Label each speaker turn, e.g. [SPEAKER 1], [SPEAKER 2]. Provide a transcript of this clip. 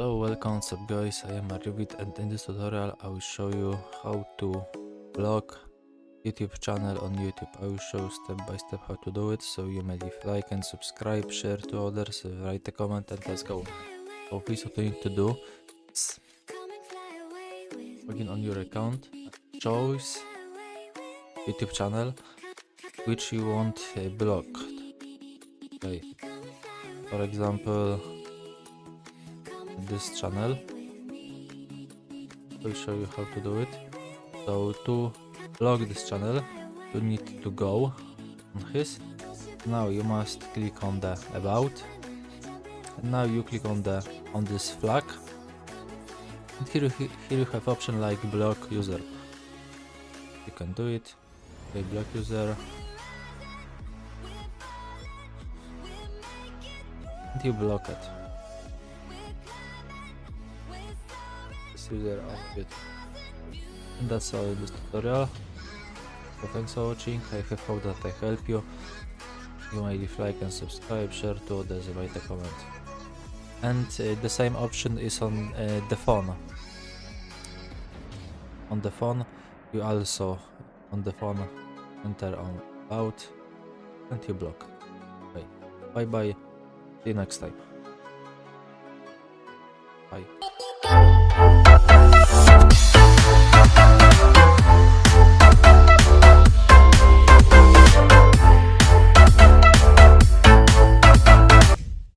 [SPEAKER 1] Hello, welcome, what's up guys, I am Bybit and in this tutorial I will show you how to block YouTube channel on YouTube. I will show step by step how to do it, so you may leave like and subscribe, share to others, write a comment and let's go. So please, what you need to do is log in on your account, choose YouTube channel which you want blocked. Okay, for example this channel. I'll show you how to do it. So to block this channel you need to go on his. Now you must click on the about, and now you click on this flag, and here you have option like block user. You can do it. Okay, block user, and you block it. User output. And that's all in this tutorial. So thanks for watching. I hope that I help you. You may leave like and subscribe, share to others, write a comment. And the same option is on the phone. On the phone you also enter on out and you block. Okay. Bye bye. See you next time. Bye.